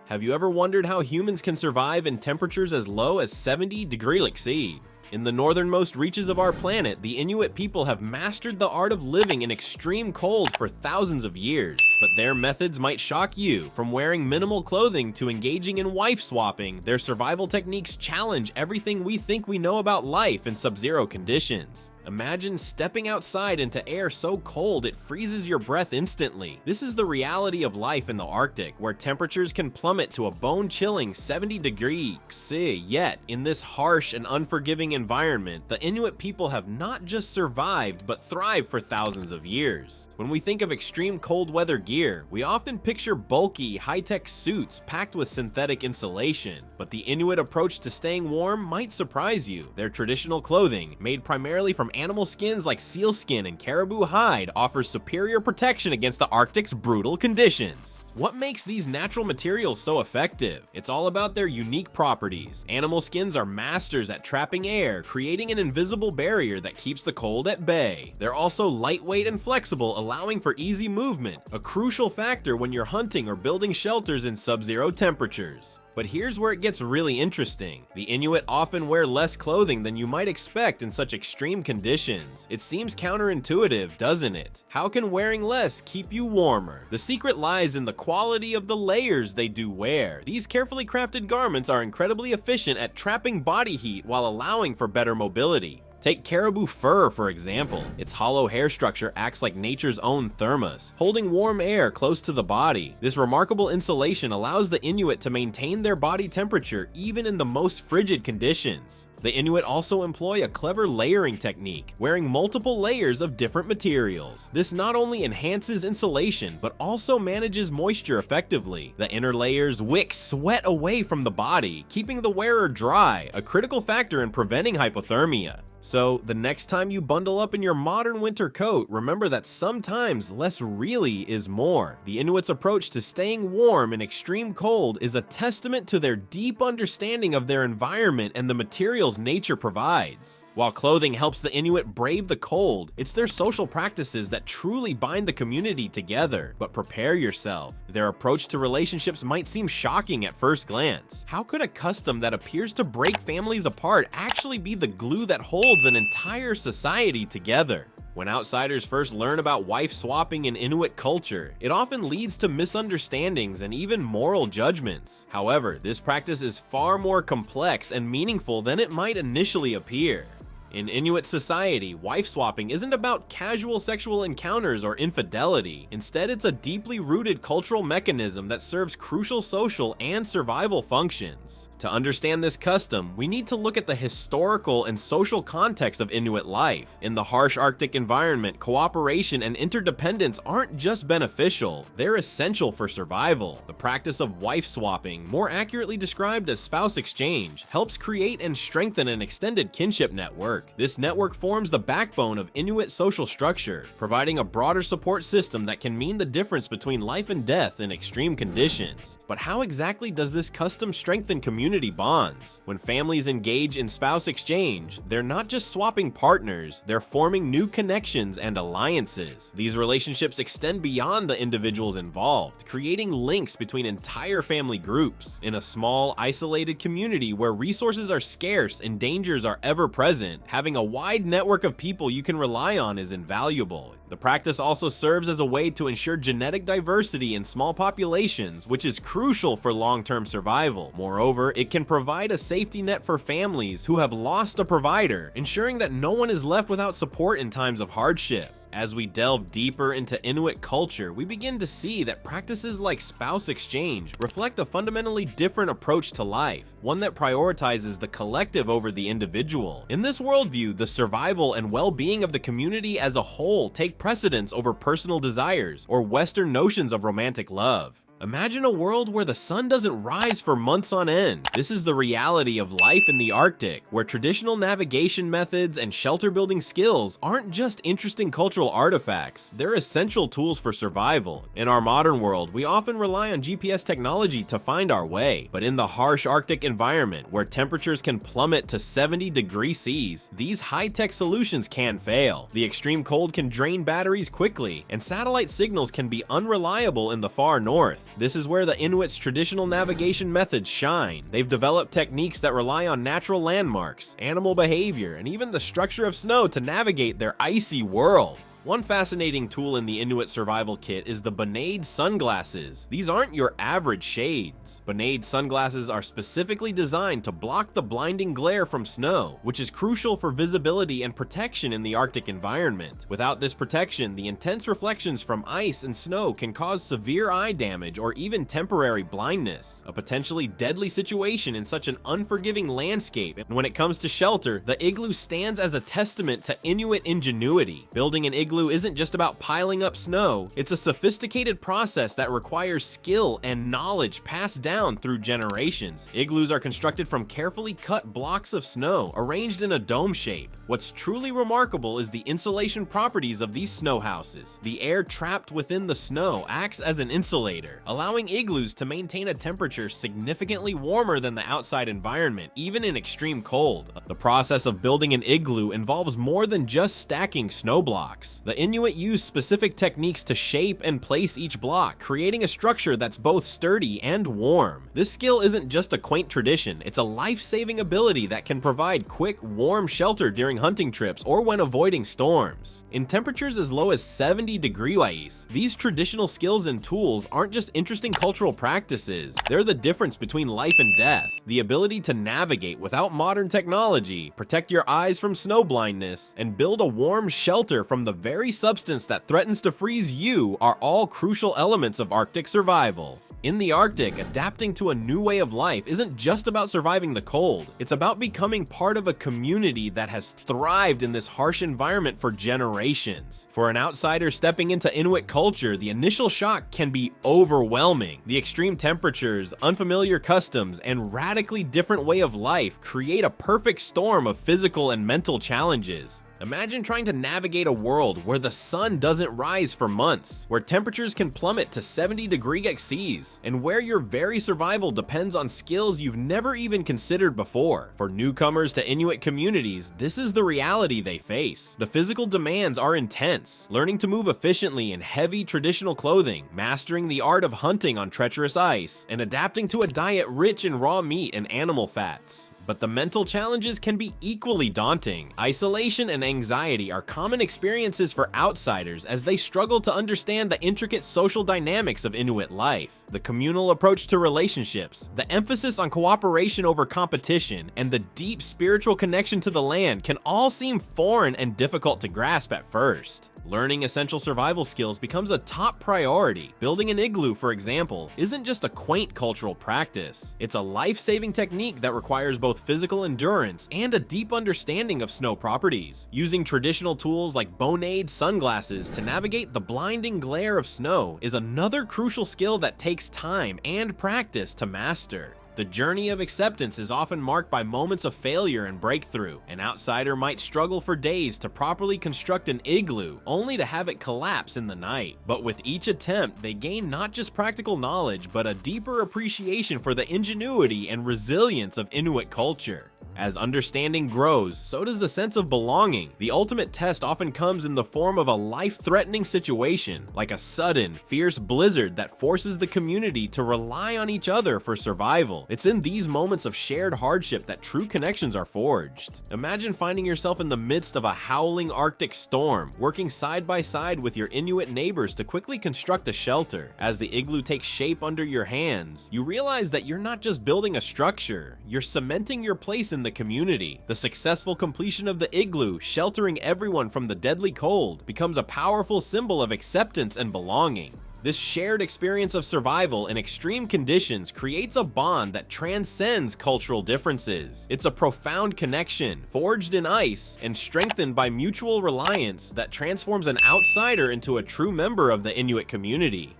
Have you ever wondered how humans can survive in temperatures as low as 70 degrees C? In the northernmost reaches of our planet, the Inuit people have mastered the art of living in extreme cold for thousands of years. But their methods might shock you. From wearing minimal clothing to engaging in wife swapping, their survival techniques challenge everything we think we know about life in subzero conditions. Imagine stepping outside into air so cold it freezes your breath instantly. This is the reality of life in the Arctic, where temperatures can plummet to a bone-chilling 70 degrees C. Yet, in this harsh and unforgiving environment, the Inuit people have not just survived, but thrived for thousands of years. When we think of extreme cold weather gear, we often picture bulky, high-tech suits packed with synthetic insulation. But the Inuit approach to staying warm might surprise you. Their traditional clothing, made primarily from animal skins like sealskin and caribou hide, offers superior protection against the Arctic's brutal conditions. What makes these natural materials so effective? It's all about their unique properties. Animal skins are masters at trapping air, creating an invisible barrier that keeps the cold at bay. They're also lightweight and flexible, allowing for easy movement, a crucial factor when you're hunting or building shelters in sub-zero temperatures. But here's where it gets really interesting. The Inuit often wear less clothing than you might expect in such extreme conditions. It seems counterintuitive, doesn't it? How can wearing less keep you warmer? The secret lies in the quality of the layers they do wear. These carefully crafted garments are incredibly efficient at trapping body heat while allowing for better mobility. Take caribou fur, for example. Its hollow hair structure acts like nature's own thermos, holding warm air close to the body. This remarkable insulation allows the Inuit to maintain their body temperature even in the most frigid conditions. The Inuit also employ a clever layering technique, wearing multiple layers of different materials. This not only enhances insulation, but also manages moisture effectively. The inner layers wick sweat away from the body, keeping the wearer dry, a critical factor in preventing hypothermia. So, the next time you bundle up in your modern winter coat, remember that sometimes less really is more. The Inuits' approach to staying warm in extreme cold is a testament to their deep understanding of their environment and the materials nature provides. While clothing helps the Inuit brave the cold, it's their social practices that truly bind the community together. But prepare yourself. Their approach to relationships might seem shocking at first glance. How could a custom that appears to break families apart actually be the glue that holds an entire society together? When outsiders first learn about wife swapping in Inuit culture, it often leads to misunderstandings and even moral judgments. However, this practice is far more complex and meaningful than it might initially appear. In Inuit society, wife swapping isn't about casual sexual encounters or infidelity. Instead, it's a deeply rooted cultural mechanism that serves crucial social and survival functions. To understand this custom, we need to look at the historical and social context of Inuit life. In the harsh Arctic environment, cooperation and interdependence aren't just beneficial, they're essential for survival. The practice of wife swapping, more accurately described as spouse exchange, helps create and strengthen an extended kinship network. This network forms the backbone of Inuit social structure, providing a broader support system that can mean the difference between life and death in extreme conditions. But how exactly does this custom strengthen community bonds? When families engage in spouse exchange, they're not just swapping partners, they're forming new connections and alliances. These relationships extend beyond the individuals involved, creating links between entire family groups. In a small, isolated community where resources are scarce and dangers are ever present, having a wide network of people you can rely on is invaluable. The practice also serves as a way to ensure genetic diversity in small populations, which is crucial for long-term survival. Moreover, it can provide a safety net for families who have lost a provider, ensuring that no one is left without support in times of hardship. As we delve deeper into Inuit culture, we begin to see that practices like spouse exchange reflect a fundamentally different approach to life, one that prioritizes the collective over the individual. In this worldview, the survival and well-being of the community as a whole take precedence over personal desires or Western notions of romantic love. Imagine a world where the sun doesn't rise for months on end. This is the reality of life in the Arctic, where traditional navigation methods and shelter building skills aren't just interesting cultural artifacts, they're essential tools for survival. In our modern world, we often rely on GPS technology to find our way, but in the harsh Arctic environment, where temperatures can plummet to 70 degrees C, these high-tech solutions can fail. The extreme cold can drain batteries quickly, and satellite signals can be unreliable in the far north. This is where the Inuits' traditional navigation methods shine. They've developed techniques that rely on natural landmarks, animal behavior, and even the structure of snow to navigate their icy world. One fascinating tool in the Inuit survival kit is the Bonade sunglasses. These aren't your average shades. Bonade sunglasses are specifically designed to block the blinding glare from snow, which is crucial for visibility and protection in the Arctic environment. Without this protection, the intense reflections from ice and snow can cause severe eye damage or even temporary blindness, a potentially deadly situation in such an unforgiving landscape. And when it comes to shelter, the igloo stands as a testament to Inuit ingenuity. Building an igloo isn't just about piling up snow, it's a sophisticated process that requires skill and knowledge passed down through generations. Igloos are constructed from carefully cut blocks of snow arranged in a dome shape. What's truly remarkable is the insulation properties of these snow houses. The air trapped within the snow acts as an insulator, allowing igloos to maintain a temperature significantly warmer than the outside environment, even in extreme cold. The process of building an igloo involves more than just stacking snow blocks. The Inuit use specific techniques to shape and place each block, creating a structure that's both sturdy and warm. This skill isn't just a quaint tradition, it's a life-saving ability that can provide quick, warm shelter during hunting trips or when avoiding storms. In temperatures as low as 70 degrees, these traditional skills and tools aren't just interesting cultural practices, they're the difference between life and death. The ability to navigate without modern technology, protect your eyes from snow blindness, and build a warm shelter from the very substance that threatens to freeze you are all crucial elements of Arctic survival. In the Arctic, adapting to a new way of life isn't just about surviving the cold, it's about becoming part of a community that has thrived in this harsh environment for generations. For an outsider stepping into Inuit culture, the initial shock can be overwhelming. The extreme temperatures, unfamiliar customs, and radically different way of life create a perfect storm of physical and mental challenges. Imagine trying to navigate a world where the sun doesn't rise for months, where temperatures can plummet to 70 degrees, and where your very survival depends on skills you've never even considered before. For newcomers to Inuit communities, this is the reality they face. The physical demands are intense, learning to move efficiently in heavy traditional clothing, mastering the art of hunting on treacherous ice, and adapting to a diet rich in raw meat and animal fats. But the mental challenges can be equally daunting. Isolation and anxiety are common experiences for outsiders as they struggle to understand the intricate social dynamics of Inuit life. The communal approach to relationships, the emphasis on cooperation over competition, and the deep spiritual connection to the land can all seem foreign and difficult to grasp at first. Learning essential survival skills becomes a top priority. Building an igloo, for example, isn't just a quaint cultural practice. It's a life-saving technique that requires both physical endurance and a deep understanding of snow properties. Using traditional tools like Bonade sunglasses to navigate the blinding glare of snow is another crucial skill that takes time and practice to master. The journey of acceptance is often marked by moments of failure and breakthrough. An outsider might struggle for days to properly construct an igloo, only to have it collapse in the night. But with each attempt, they gain not just practical knowledge, but a deeper appreciation for the ingenuity and resilience of Inuit culture. As understanding grows, so does the sense of belonging. The ultimate test often comes in the form of a life-threatening situation, like a sudden, fierce blizzard that forces the community to rely on each other for survival. It's in these moments of shared hardship that true connections are forged. Imagine finding yourself in the midst of a howling Arctic storm, working side by side with your Inuit neighbors to quickly construct a shelter. As the igloo takes shape under your hands, you realize that you're not just building a structure, you're cementing your place in the community. The successful completion of the igloo, sheltering everyone from the deadly cold, becomes a powerful symbol of acceptance and belonging. This shared experience of survival in extreme conditions creates a bond that transcends cultural differences. It's a profound connection, forged in ice and strengthened by mutual reliance that transforms an outsider into a true member of the Inuit community.